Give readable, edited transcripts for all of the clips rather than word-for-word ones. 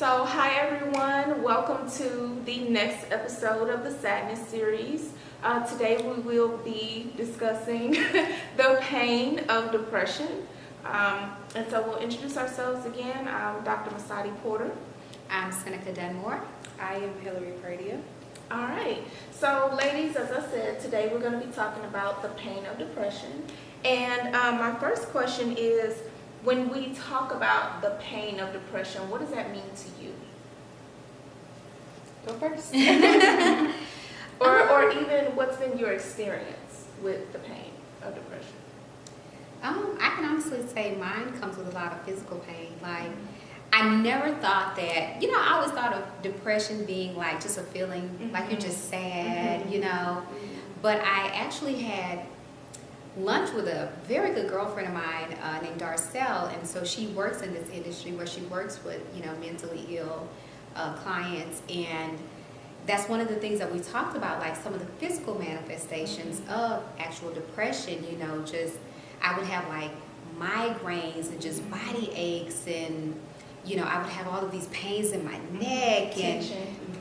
So, hi everyone, welcome to the next episode of the Sadness series. Today we will be discussing the pain of depression. And so we'll introduce ourselves again. I'm Dr. Masadi Porter. I'm Seneca Dunmore. I am Hillary Pradia. All right. So, ladies, as I said, today we're going to be talking about the pain of depression. And my first question is, when we talk about the pain of depression, what does that mean to you? Go first. Or even what's been your experience with the pain of depression? I can honestly say mine comes with a lot of physical pain. Like, I never thought that, I always thought of depression being like just a feeling, like you're just sad, But I actually had lunch with a very good girlfriend of mine named Darcel, and so she works in this industry where she works with, mentally ill clients, and that's one of the things that we talked about, like some of the physical manifestations of actual depression, just I would have like migraines and just body aches, and I would have all of these pains in my neck and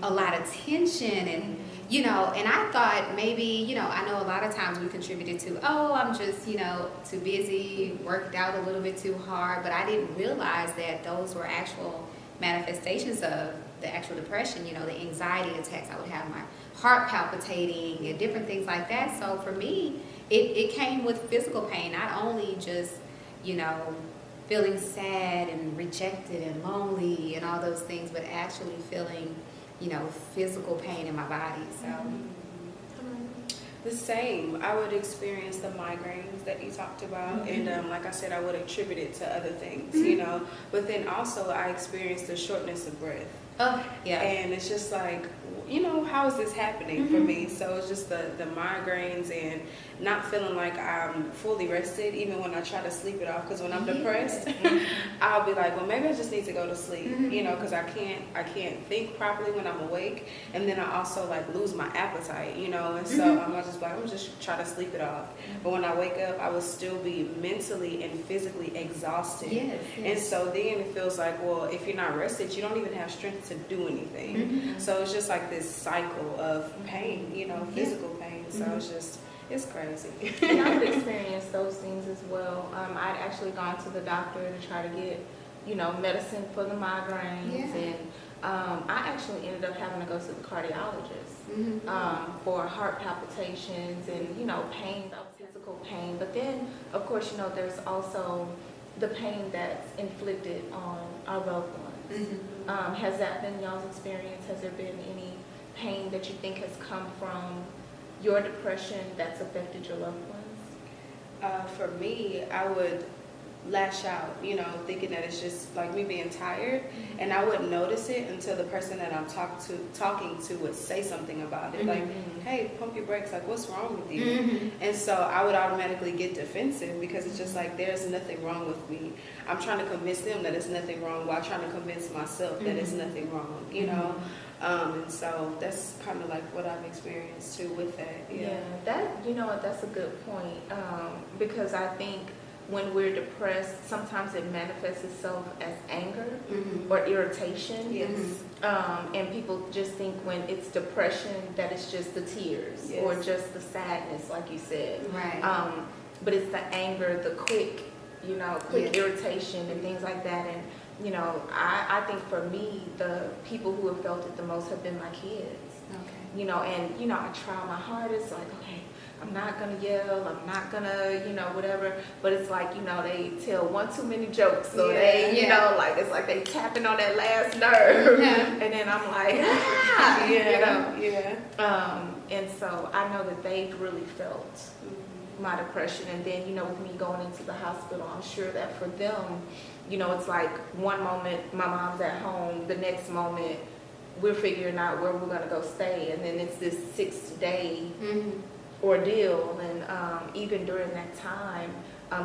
a lot of tension, and and I thought maybe, I know a lot of times we contributed to, I'm just, too busy, worked out a little bit too hard, but I didn't realize that those were actual manifestations of the actual depression, the anxiety attacks. I would have my heart palpitating and different things like that. So for me, it came with physical pain, not only just, feeling sad and rejected and lonely and all those things, but actually feeling physical pain in my body. So The same. I would experience the migraines that you talked about, and like I said, I would attribute it to other things, But then also I experienced the shortness of breath. oh yeah. And it's just like, how is this happening for me? So it's just the migraines and not feeling like I'm fully rested, even when I try to sleep it off. Because when I'm depressed, I'll be like, well, maybe I just need to go to sleep, because I can't think properly when I'm awake. And then I also like lose my appetite, and so I'm just try to sleep it off. But when I wake up, I will still be mentally and physically exhausted. Yes. And so then it feels like, well, if you're not rested, you don't even have strength to do anything. So it's just like this cycle of pain, physical pain. So it's crazy. And I would experience those things as well. I'd actually gone to the doctor to try to get, medicine for the migraines, and I actually ended up having to go to the cardiologist for heart palpitations and, pain, physical pain. But then, of course, there's also the pain that's inflicted on our loved ones. Has that been y'all's experience? Has there been any pain that you think has come from your depression that's affected your loved ones? For me, I would lash out, thinking that it's just like me being tired, and I wouldn't notice it until the person that I'm talking to would say something about it, like, hey, pump your brakes, like, what's wrong with you? And so I would automatically get defensive, because it's just like, there's nothing wrong with me. I'm trying to convince them that it's nothing wrong while trying to convince myself that it's nothing wrong, and so that's kind of like what I've experienced too with that. Yeah, that's a good point, because I think when we're depressed, sometimes it manifests itself as anger or irritation. Yes. And people just think when it's depression that it's just the tears or just the sadness, like you said. Right. But it's the anger, the quick irritation and things like that. And, I think for me, the people who have felt it the most have been my kids. Okay. And, I try my hardest, like, okay, I'm not going to yell, I'm not going to, whatever. But it's like, they tell one too many jokes. So they, like, it's like they tapping on that last nerve. And then I'm like, And so I know that they've really felt my depression. And then, with me going into the hospital, I'm sure that for them, it's like one moment my mom's at home, the next moment we're figuring out where we're going to go stay. And then it's this 6-day ordeal, and even during that time,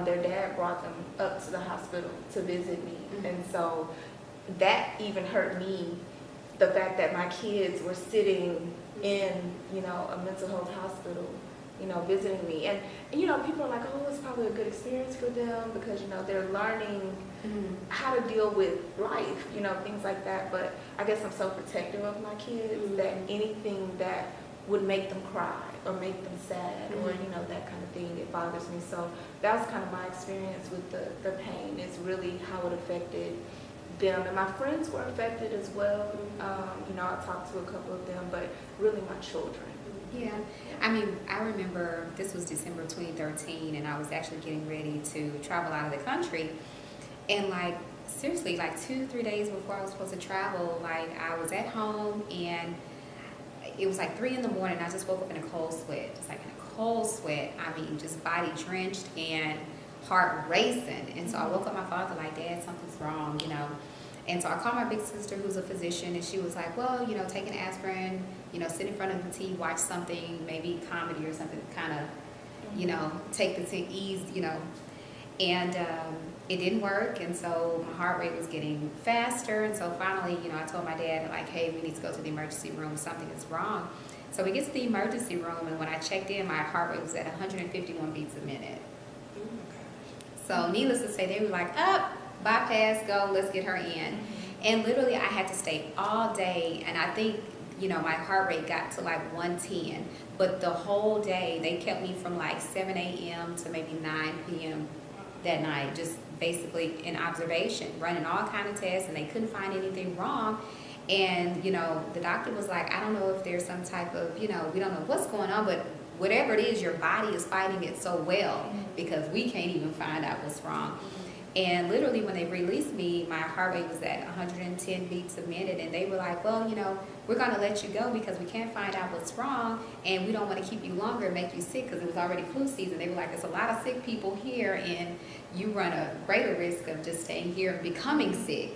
their dad brought them up to the hospital to visit me, and so that even hurt me, the fact that my kids were sitting in, a mental health hospital visiting me. And people are like, oh, it's probably a good experience for them because, they're learning how to deal with life, things like that. But I guess I'm so protective of my kids that anything that would make them cry or make them sad or, that kind of thing, it bothers me. So that was kind of my experience with the pain. It's really how it affected them. And my friends were affected as well. I talked to a couple of them, but really my children. Yeah. I mean, I remember this was December 2013, and I was actually getting ready to travel out of the country. And seriously, 2-3 days before I was supposed to travel, I was at home, and it was 3 in the morning. I just woke up in a cold sweat, just in a cold sweat. I mean, just body drenched and heart racing. And so I woke up my father Dad, something's wrong, And so I called my big sister, who's a physician, and she was like, well, take an aspirin, sit in front of the TV, watch something, maybe comedy or something, kind of, take the ease, And it didn't work, and so my heart rate was getting faster. And so finally, I told my dad, hey, we need to go to the emergency room. Something is wrong. So we get to the emergency room, and when I checked in, my heart rate was at 151 beats a minute. So needless to say, they were like, up, bypass, go, let's get her in. And literally, I had to stay all day, and I think, my heart rate got to 110. But the whole day, they kept me from 7 a.m. to maybe 9 p.m. that night, just basically in observation, running all kind of tests, and they couldn't find anything wrong. And, the doctor was like, I don't know if there's some type of, we don't know what's going on, but whatever it is, your body is fighting it so well because we can't even find out what's wrong. And literally when they released me, my heart rate was at 110 beats a minute, and they were like, well, we're going to let you go because we can't find out what's wrong, and we don't want to keep you longer and make you sick because it was already flu season. They were like, there's a lot of sick people here, and you run a greater risk of just staying here and becoming sick,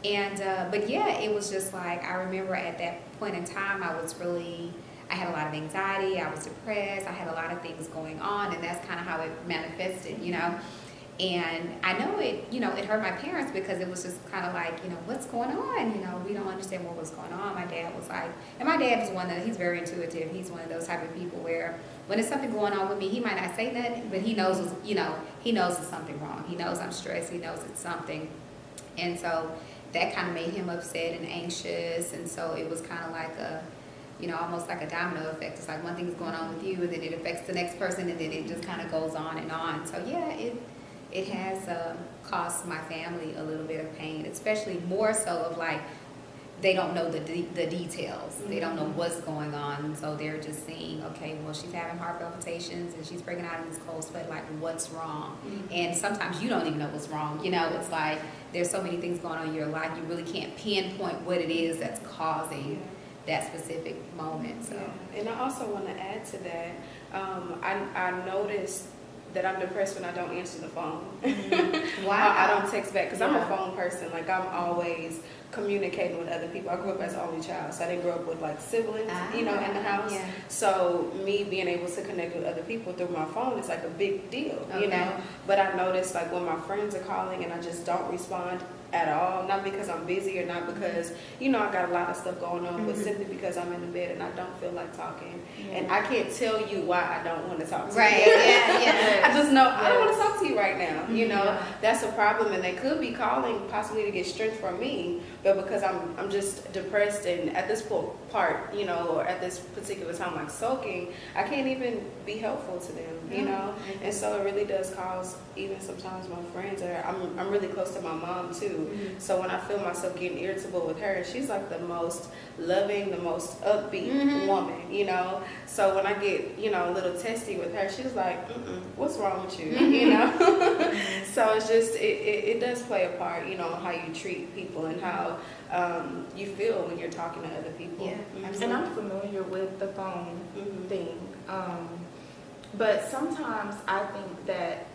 And, but yeah, it was just I remember at that point in time, I had a lot of anxiety, I was depressed, I had a lot of things going on, and that's kind of how it manifested, And I know it, it hurt my parents because it was just kind of what's going on? We don't understand what was going on. My dad was and my dad was one that, he's very intuitive. He's one of those type of people where when there's something going on with me, he might not say nothing, but he knows, he knows it's something wrong. He knows I'm stressed. He knows it's something. And so that kind of made him upset and anxious. And so it was kind of almost like a domino effect. It's one thing's going on with you, and then it affects the next person, and then it just kind of goes on and on. So yeah, it has cost my family a little bit of pain, especially more so of they don't know the details. They don't know what's going on. So they're just seeing, okay, well, she's having heart palpitations and she's breaking out in this cold sweat, what's wrong? And sometimes you don't even know what's wrong. It's there's so many things going on in your life, you really can't pinpoint what it is that's causing that specific moment. So, and I also want to add to that, I noticed that I'm depressed when I don't answer the phone. Wow. I don't text back because I'm a phone person. I'm always communicating with other people. I grew up as an only child, so I didn't grow up with siblings, in the house. Yeah. So me being able to connect with other people through my phone is a big deal, But I noticed when my friends are calling and I just don't respond at all, not because I'm busy or not because I got a lot of stuff going on, but simply because I'm in the bed and I don't feel like talking, and I can't tell you why I don't want to talk to you. Right? Yeah. I just know I don't want to talk to you right now. That's a problem, and they could be calling possibly to get strength from me, but because I'm just depressed, and at this part, or at this particular time, sulking, I can't even be helpful to them, and so it really does cause even sometimes my friends. I'm really close to my mom too. So when I feel myself getting irritable with her, she's the most loving, the most upbeat woman, So when I get, a little testy with her, she's like, what's wrong with you, So it's just, it does play a part, how you treat people and how you feel when you're talking to other people. Yeah, And I'm familiar with the phone thing. But sometimes I think that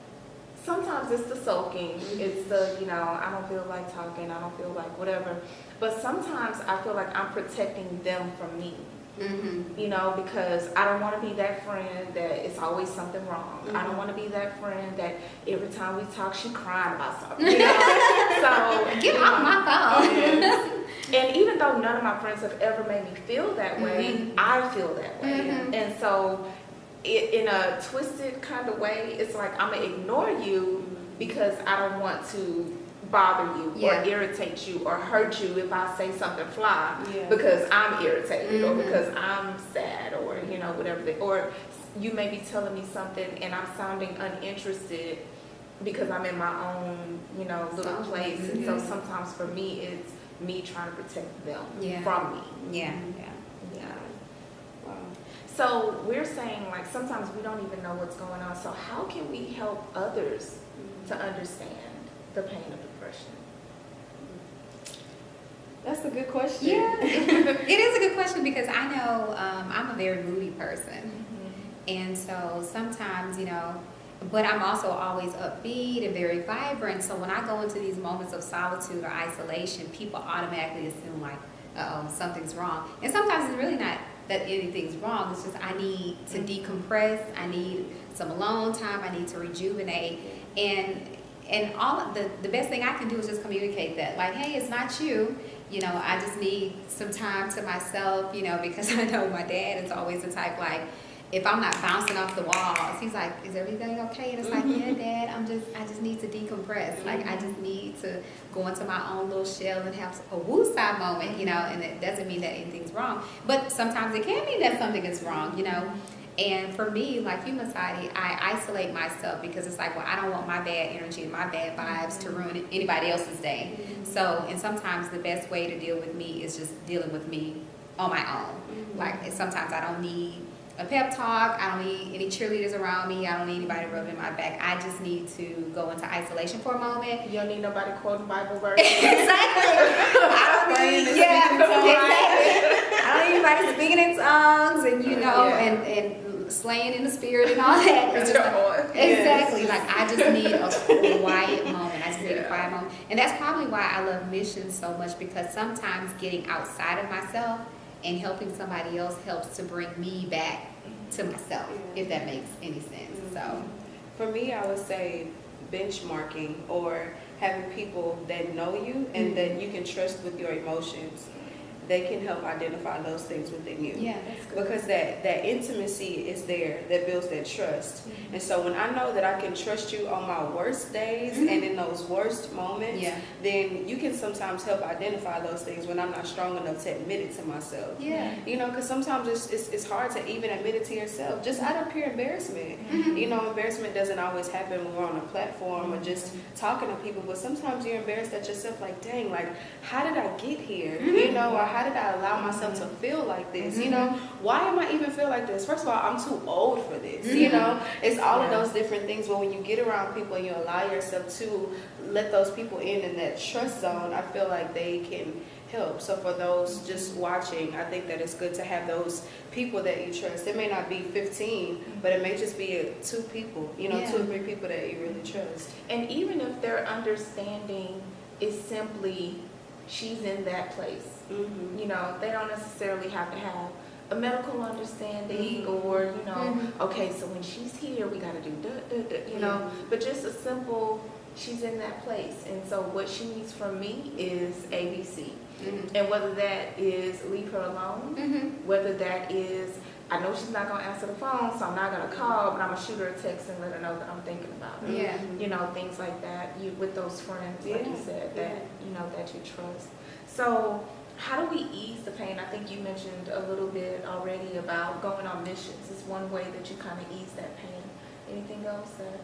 sometimes it's the sulking, it's the, I don't feel like talking, I don't feel like whatever. But sometimes I feel like I'm protecting them from me. Because I don't want to be that friend that it's always something wrong. I don't want to be that friend that every time we talk, she crying about something. So get off my phone. And even though none of my friends have ever made me feel that way, I feel that way. And so in a twisted kind of way, it's like I'm gonna ignore you because I don't want to bother you Yeah. or irritate you or hurt you if I say something fly Yeah. because I'm irritated or Mhm. because I'm sad or whatever. Or you may be telling me something and I'm sounding uninterested because I'm in my own little place. And so sometimes for me it's me trying to protect them Yeah. from me. Yeah. Yeah. Wow. So we're saying like sometimes we don't even know what's going on. So how can we help others to understand the pain of depression? That's a good question. Yeah, it is a good question because I know I'm a very moody person. And so sometimes, but I'm also always upbeat and very vibrant. So when I go into these moments of solitude or isolation, people automatically assume like, uh-oh, something's wrong. And sometimes it's really not that anything's wrong. It's just I need to decompress. I need some alone time. I need to rejuvenate. And all of the best thing I can do is just communicate that. Like, hey, it's not you. I just need some time to myself, because I know my dad is always the type like, if I'm not bouncing off the walls, he's like, is everything okay? And it's like, yeah, Dad, I just need to decompress. Like, I just need to go into my own little shell and have a woosah moment, and it doesn't mean that anything's wrong. But sometimes it can mean that something is wrong, And for me, like Human Society, I isolate myself because it's like, well, I don't want my bad energy and my bad vibes to ruin anybody else's day. So, and sometimes the best way to deal with me is just dealing with me on my own. Like, sometimes I don't need a pep talk. I don't need any cheerleaders around me. I don't need anybody rubbing my back. I just need to go into isolation for a moment. You don't need nobody quoting Bible verses. Exactly. I don't need, exactly. I don't need anybody speaking in tongues and and slaying in the spirit and all that. It's just like, exactly. Like I just need a quiet moment. I just need a quiet moment. And that's probably why I love missions so much, because sometimes getting outside of myself and helping somebody else helps to bring me back to myself, if that makes any sense. So for me, I would say benchmarking or having people that know you and that you can trust with your emotions. They can help identify those things within you. yeah, that's good. Because that intimacy is there that builds that trust. And so when I know that I can trust you on my worst days and in those worst moments, then you can sometimes help identify those things when I'm not strong enough to admit it to myself. Yeah. Because sometimes it's hard to even admit it to yourself, just out of pure embarrassment. Embarrassment doesn't always happen when we're on a platform or just talking to people, but sometimes you're embarrassed at yourself, like, dang, like, how did I get here? Or how did I allow myself to feel like this? Why am I even feel like this? First of all, I'm too old for this. It's all of those different things. But when you get around people and you allow yourself to let those people in that trust zone, I feel like they can help. So for those just watching, I think that it's good to have those people that you trust. It may not be 15, but it may just be 2 people, 2 or 3 people that you really trust. And even if their understanding is simply she's in that place, they don't necessarily have to have a medical understanding or okay, so when she's here we got to do but just a simple she's in that place, and so what she needs from me is ABC. And whether that is leave her alone, whether that is I know she's not going to answer the phone, so I'm not going to call, but I'm going to shoot her a text and let her know that I'm thinking about her. Yeah. Things like that. With those friends, like you said, that that you trust. So how do we ease the pain? I think you mentioned a little bit already about going on missions. It's one way that you kind of ease that pain. Anything else that...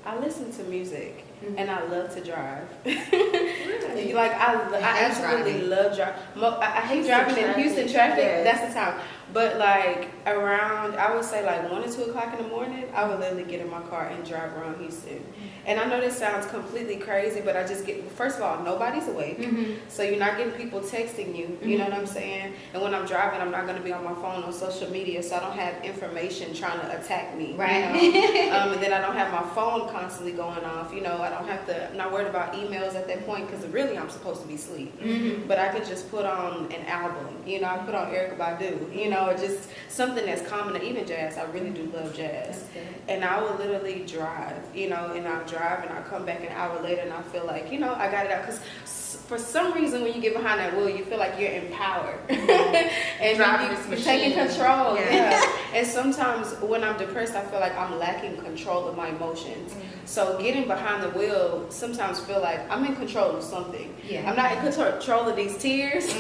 I listen to music and I love to drive. Really? Like I absolutely love driving. I hate driving in Houston traffic. Yes. That's the time. But like around, I would say like 1 or 2 o'clock in the morning, I would literally get in my car and drive around Houston. And I know this sounds completely crazy, but I just get, first of all, nobody's awake. So you're not getting people texting you, you know what I'm saying? And when I'm driving, I'm not going to be on my phone on social media, so I don't have information trying to attack me. Right. And then I don't have my phone constantly going off, I don't have to, I'm not worried about emails at that point, because really I'm supposed to be asleep. But I could just put on an album, I put on Erykah Badu, know, or just something that's common, even jazz. I really do love jazz. That's good. And I would literally drive, you know, and I'll drive and I'll come back an hour later and I feel like, you know, I got it out. Because for some reason, when you get behind that wheel, you feel like you're empowered. And Driving you, this you're taking machine. control. Yeah. Yeah. And sometimes when I'm depressed, I feel like I'm lacking control of my emotions. So getting behind the wheel sometimes feel like I'm in control of something. Yeah. I'm not in control of these tears,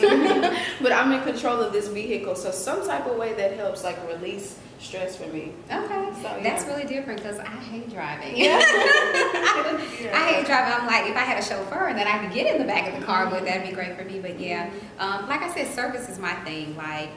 but I'm in control of this vehicle. So some type of way that helps like release stress for me. Okay, So, yeah. that's really different because I hate driving. Yeah. I hate driving. I'm like, if I had a chauffeur and then I could get in the back of the car, but that'd be great for me. But yeah, like I said, service is my thing. Like,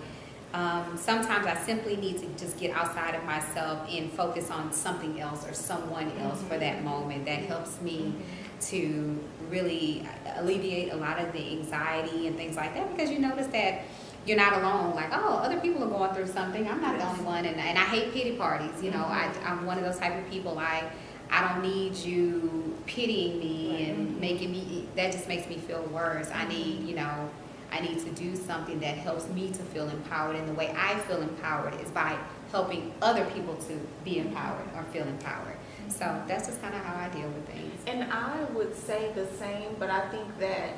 sometimes I simply need to just get outside of myself and focus on something else or someone else for that moment. That helps me to really alleviate a lot of the anxiety and things like that, because you notice that you're not alone. Like, oh, other people are going through something. I'm not the only one. And I hate pity parties. You know, I'm one of those type of people. I don't need you pitying me and making me, that just makes me feel worse. I need to do something that helps me to feel empowered. And the way I feel empowered is by helping other people to be empowered or feel empowered. So that's just kind of how I deal with things. And I would say the same, but I think that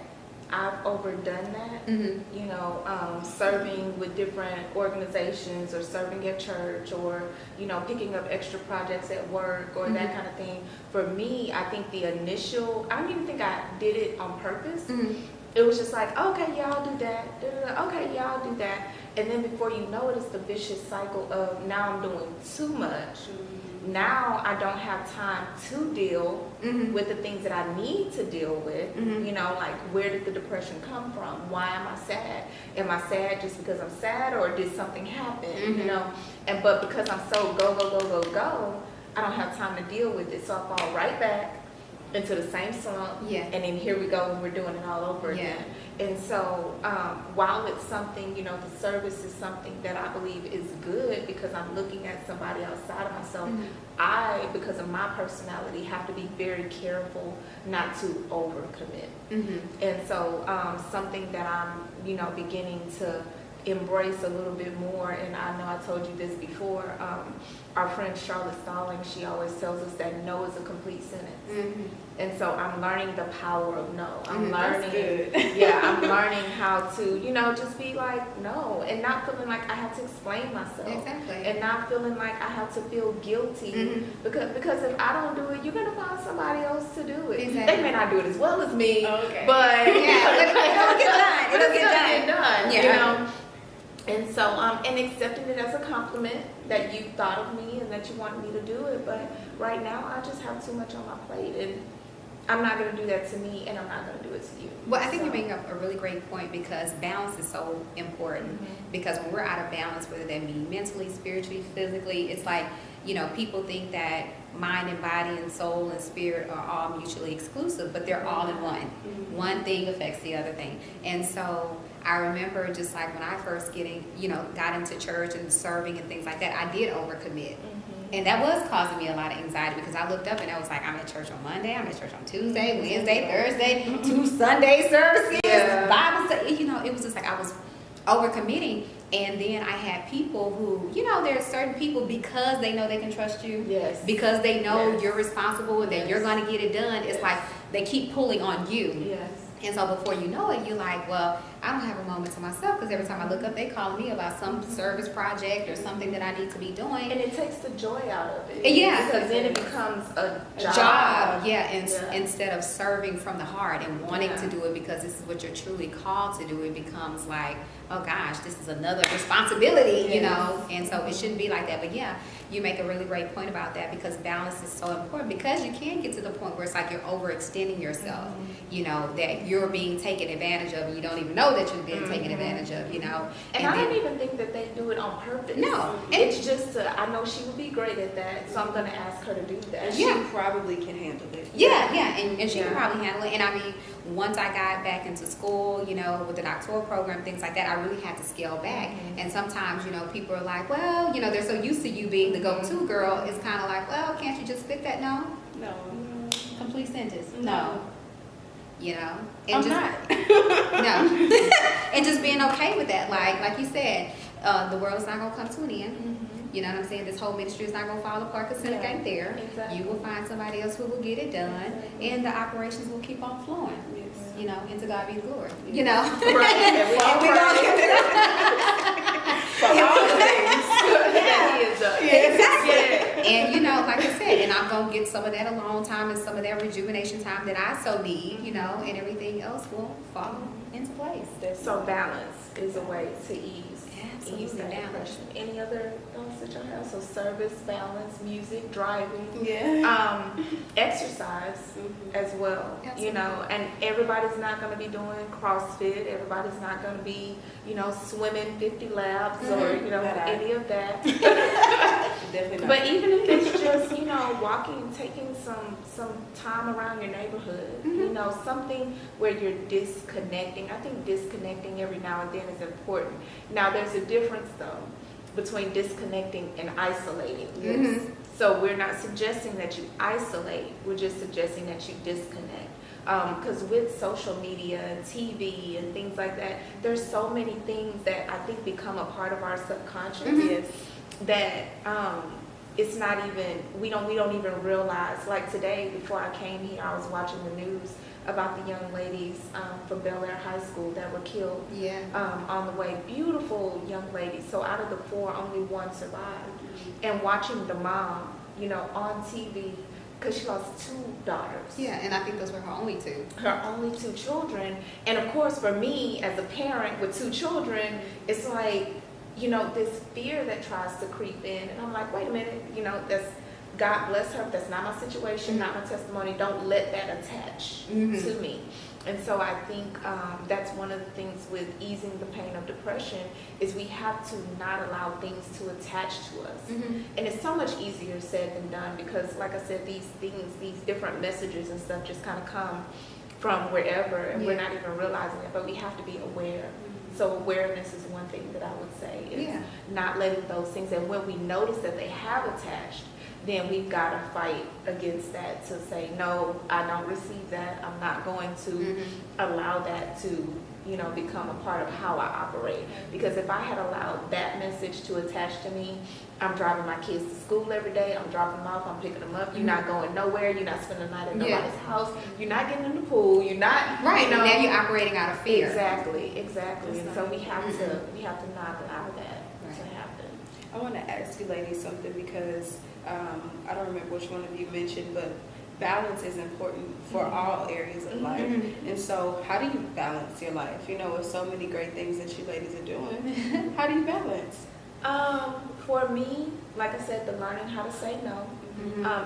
I've overdone that. Mm-hmm. You know, serving with different organizations or serving at church or, you know, picking up extra projects at work or that kind of thing. For me, I think the initial, I don't even think I did it on purpose. Mm-hmm. It was just like, okay, yeah, I'll do that. Okay, yeah, I'll do that. And then before you know it, it's the vicious cycle of now I'm doing too much. Now I don't have time to deal with the things that I need to deal with. You know, like, where did the depression come from? Why am I sad? Am I sad just because I'm sad, or did something happen? You know, but because I'm so go, I don't have time to deal with it. So I fall right back into the same slump. Yeah. And then here we go and we're doing it all over again. And so while it's something, you know, the service is something that I believe is good because I'm looking at somebody outside of myself, I, because of my personality, have to be very careful not to overcommit. And so something that I'm, you know, beginning to embrace a little bit more, and I know I told you this before, our friend Charlotte Stalling, she always tells us that no is a complete sentence. And so I'm learning the power of no. I'm learning, I'm learning how to, you know, just be like no, and not feeling like I have to explain myself. Exactly. And not feeling like I have to feel guilty because if I don't do it, you're gonna find somebody else to do it. Exactly. They may not do it as well as me, Okay. but it'll get done. but it's gonna get done. Yeah. You know. And so, and accepting it as a compliment that you thought of me and that you wanted me to do it. But right now, I just have too much on my plate, and I'm not going to do that to me, and I'm not going to do it to you. Well, I think you bring up a really great point, because balance is so important. Because when we're out of balance, whether that be mentally, spiritually, physically, it's like, you know, people think that mind and body and soul and spirit are all mutually exclusive, but they're all in one. One thing affects the other thing. And so I remember just like when I first got into church and serving and things like that, I did overcommit. And that was causing me a lot of anxiety, because I looked up and I was like, I'm at church on Monday, I'm at church on Tuesday, Wednesday, Thursday, 2 Sunday services, Bible study. You know, it was just like I was overcommitting. And then I had people who, you know, there's certain people, because they know they can trust you, because they know you're responsible and that you're going to get it done, it's like they keep pulling on you. And so before you know it, you're like, well, I don't have a moment to myself, because every time I look up, they call me about some service project or something that I need to be doing. And it takes the joy out of it. Yeah. Because then it becomes a job. Instead of serving from the heart and wanting to do it because this is what you're truly called to do, it becomes like, oh gosh, this is another responsibility, you know? And so it shouldn't be like that. But yeah, you make a really great point about that, because balance is so important, because you can get to the point where it's like you're overextending yourself, you know, that you're being taken advantage of and you don't even know that you're being taken advantage of, you know. And I don't even think that they do it on purpose. No. It's just, I know she would be great at that, so I'm going to ask her to do that. And she probably can handle it. And she can probably handle it. And I mean, once I got back into school, you know, with the doctoral program, things like that, I really had to scale back. And sometimes, you know, people are like, well, you know, they're so used to you being the go-to girl. It's kind of like, well, can't you just spit that? No. Complete sentence. No. You know, and I'm just not. no, and just being okay with that. Like you said, The world's not gonna come to an end. Mhm. You know what I'm saying? This whole ministry is not gonna fall apart because Seneca Yeah, ain't there. exactly. You will find somebody else who will get it done, Exactly. and the operations will keep on flowing. Yes. You know, and to God be the glory. Yes. You know. Right, and we all And we for all the things that he has done. Exactly. And you know, like I said, and I'm gonna get some of that alone time and some of that rejuvenation time that I so need, you know, and everything else will fall into place. So balance is a way to ease Absolutely, that balance. depression. Any other thoughts that y'all have? So service, balance, music, driving, Yeah. exercise as well. You know, and everybody's not going to be doing CrossFit. Everybody's not going to be, you know, swimming 50 laps or you know Not I. any of that. Definitely not. But even if it's just, you know, walking, taking some time around your neighborhood, you know, something where you're disconnecting. I think disconnecting every now and then is important. Now, there's a difference, though, between disconnecting and isolating. Yes. So we're not suggesting that you isolate. We're just suggesting that you disconnect. Because with social media and TV and things like that, there's so many things that I think become a part of our subconscious. Yes. That it's not even we don't even realize. Like today, before I came here, I was watching the news about the young ladies from Bel Air High School that were killed Yeah. on the way. Beautiful young ladies. So out of the 4, only 1 survived. And watching the mom, you know, on TV, because she lost 2 daughters. Yeah, and I think those were her only 2. Her only 2 children. And of course, for me as a parent with 2 children, it's like, you know, this fear that tries to creep in. And I'm like, wait a minute, you know, that's God bless her. That's not my situation, not my testimony. Don't let that attach to me. And so I think that's one of the things with easing the pain of depression is we have to not allow things to attach to us. And it's so much easier said than done because, like I said, these things, these different messages and stuff just kind of come from wherever and we're not even realizing it, but we have to be aware. So awareness is one thing that I would say is not letting those things, and when we notice that they have attached, then we've got to fight against that to say, no, I don't receive that. I'm not going to allow that to, you know, become a part of how I operate. Because if I had allowed that message to attach to me, I'm driving my kids to school every day. I'm dropping them off. I'm picking them up. You're not going nowhere. You're not spending the night at nobody's house. You're not getting in the pool. You're not, Right, you know. now you're operating out of fear. Exactly. And so we have to not allow that to happen. I want to ask you ladies something because I don't remember which one of you mentioned, but balance is important for all areas of life. And so how do you balance your life? You know, with so many great things that you ladies are doing, how do you balance? For me, like I said, the learning how to say no.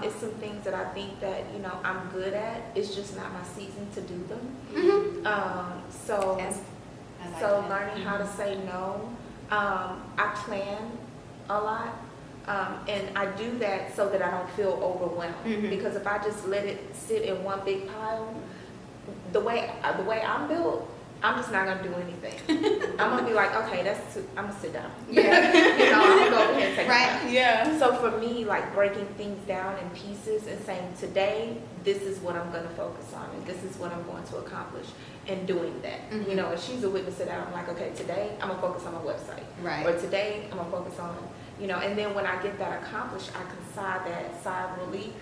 It's some things that I think that, you know, I'm good at. It's just not my season to do them. So learning how to say no. I plan a lot. And I do that so that I don't feel overwhelmed. Because if I just let it sit in one big pile, the way I'm built, I'm just not gonna do anything. I'm gonna be like, okay, that's too, I'm gonna sit down. Yeah. You know, I'm gonna go over here and take a nap. Yeah. So for me, like breaking things down in pieces and saying, today, this is what I'm gonna focus on, and this is what I'm going to accomplish, and doing that. You know, and she's a witness to that. I'm like, okay, today I'm gonna focus on my website, Right. or today I'm gonna focus on, you know, and then when I get that accomplished, I can sigh of relief,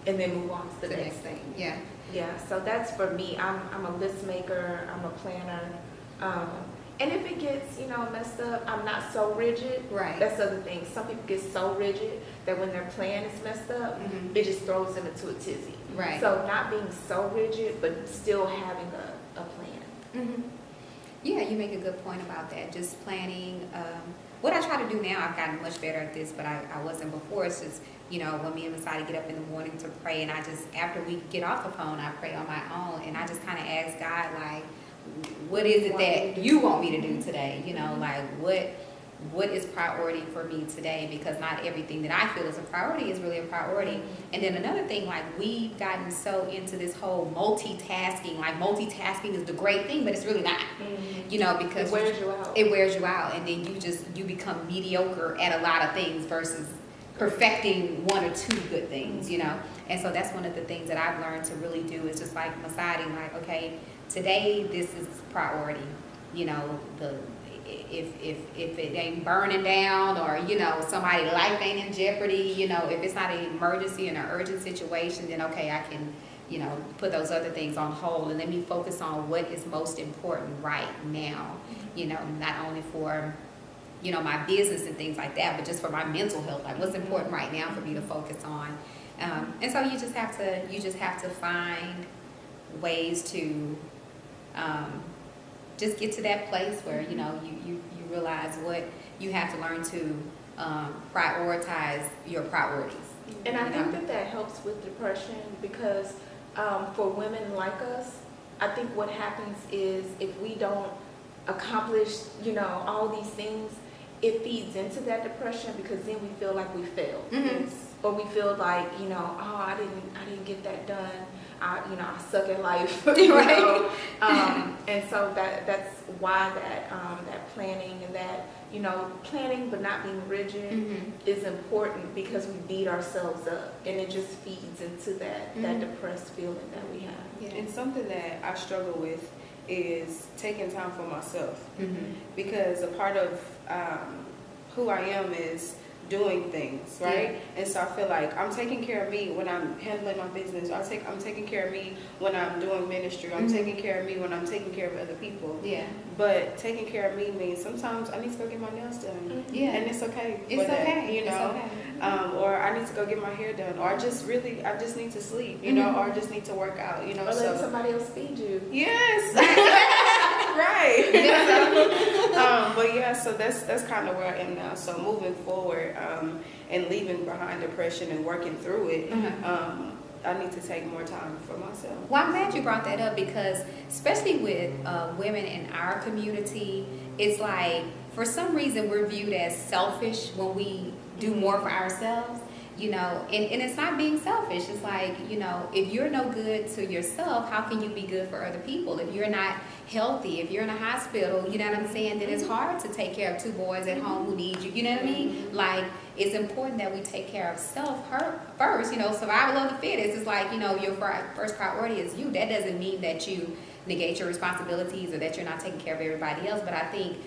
and then move on to the next thing. Yeah. Yeah, so that's for me. I'm a list maker. I'm a planner. And if it gets, you know, messed up, I'm not so rigid. Right. That's the other thing. Some people get so rigid that when their plan is messed up, it just throws them into a tizzy. Right. So not being so rigid, but still having a plan. Yeah, you make a good point about that. Just planning. What I try to do now, I've gotten much better at this, but I wasn't before. It's just, you know, when me and Masada get up in the morning to pray, and I just, after we get off the phone, I pray on my own, and I just kind of ask God, like, what is it that you want me to do today? You know, like, what is priority for me today? Because not everything that I feel is a priority is really a priority. And then another thing, like, we've gotten so into this whole multitasking. Like, multitasking is the great thing, but it's really not. You know, because It wears you out. It wears you out, and then you become mediocre at a lot of things versus perfecting 1 or 2 good things, you know. And so that's one of the things that I've learned to really do is just like deciding, like, okay, today this is priority. You know, if it ain't burning down, or you know somebody's life ain't in jeopardy, you know, if it's not an emergency and an urgent situation, then okay, I can, you know, put those other things on hold and let me focus on what is most important right now. You know, not only for, you know, my business and things like that, but just for my mental health. Like, what's important right now for me to focus on? And so you just have to find ways to just get to that place where you know you realize what you have to learn to prioritize your priorities. And I think that helps with depression because for women like us, I think what happens is if we don't accomplish, you know, all these things, it feeds into that depression because then we feel like we failed. Mm-hmm. Or we feel like, you know, oh, I didn't get that done. I suck at life. Right. You know? And so that's why that planning and that, you know, planning but not being rigid Mm-hmm. is important because we beat ourselves up and it just feeds into that Mm-hmm. depressed feeling that we have. Yeah. And something that I struggle with is taking time for myself, Mm-hmm. because a part of who I am is doing things, right? And so I feel like I'm taking care of me when I'm handling my business. I'm taking care of me when I'm doing ministry. I'm Mhm. taking care of me when I'm taking care of other people. Yeah. But taking care of me means sometimes I need to go get my nails done. Mm-hmm. Yeah. And it's okay. It's for that, okay. you know. It's okay. Or I need to go get my hair done. Or I just need to sleep, you know, Mhm. or I just need to work out, you know. Or let So somebody else feed you. yes. Right. But yeah, so that's kind of where I am now. So moving forward, and leaving behind depression and working through it, Mhm. I need to take more time for myself. Well, I'm glad you brought that up because, especially with women in our community, it's like for some reason we're viewed as selfish when we do more for ourselves, you know, and it's not being selfish. It's like, you know, if you're no good to yourself, how can you be good for other people? If you're not healthy, if you're in a hospital, you know what I'm saying, then it's hard to take care of two boys at home who need you, you know what I mean? Like, it's important that we take care of self first, you know, survival of the fittest. It's like, you know, your first priority is you. That doesn't mean that you negate your responsibilities or that you're not taking care of everybody else, but I think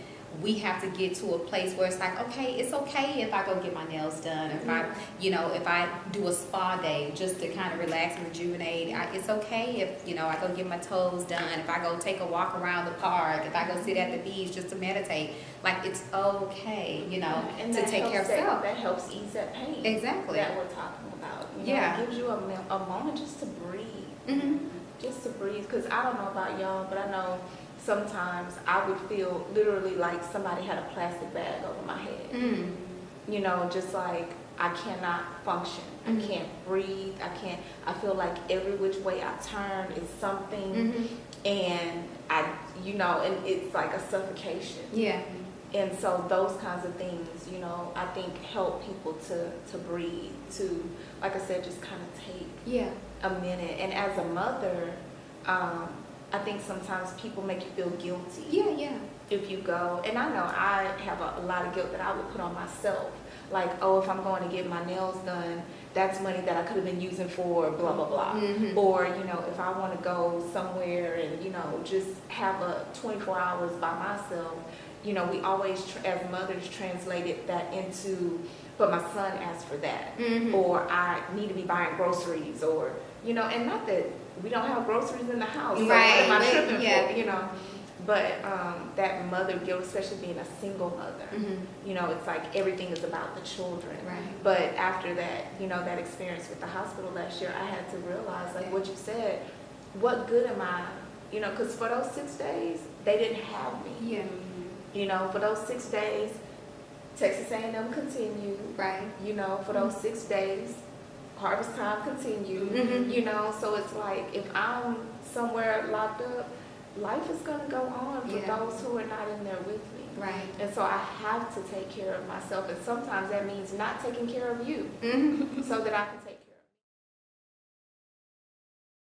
we have to get to a place where it's like, okay, it's okay if I go get my nails done, if I, you know, if I do a spa day just to kind of relax and rejuvenate. It's okay if, you know, I go get my toes done, if I go take a walk around the park, if I go sit at the beach just to meditate. Like, it's okay, you know, And to that take care of helps self. that helps ease that pain. Exactly. That we're talking about. You know, Yeah. it gives you a moment just to breathe. Mm-hmm. Just to breathe. Because I don't know about y'all, but I know sometimes I would feel literally like somebody had a plastic bag over my head. Mm. You know, just like I cannot function. Mhm. I can't breathe. I feel like every which way I turn is something. Mm-hmm. And and it's like a suffocation. Yeah. And so those kinds of things, you know, I think help people to breathe, to, like I said, just kind of take Yeah. a minute. And as a mother, I think sometimes people make you feel guilty Yeah, yeah. if you go. And I know I have a lot of guilt that I would put on myself. Like, oh, if I'm going to get my nails done, that's money that I could have been using for blah, blah, blah. Mhm. Or, you know, if I want to go somewhere and, you know, just have a 24 hours by myself, you know, we always, as mothers, translated that into, but my son asked for that. Mhm. Or I need to be buying groceries, or, you know, and not that we don't have groceries in the house. So Right, what am I right, tripping yeah. for, you know? But that mother guilt, especially being a single mother, Mhm. you know, it's like everything is about the children. Right. But after that, you know, that experience with the hospital last year, I had to realize, like what you said, what good am I, you know, because for those 6 days, they didn't have me. Yeah. You know, for those 6 days, Texas A&M continued. Right. You know, for those 6 days, harvest time continued. Mhm. You know, so it's like if I'm somewhere locked up, life is going to go on for Yeah. those who are not in there with me. Right. And so I have to take care of myself. And sometimes that means not taking care of you Mm-hmm. so that I can take care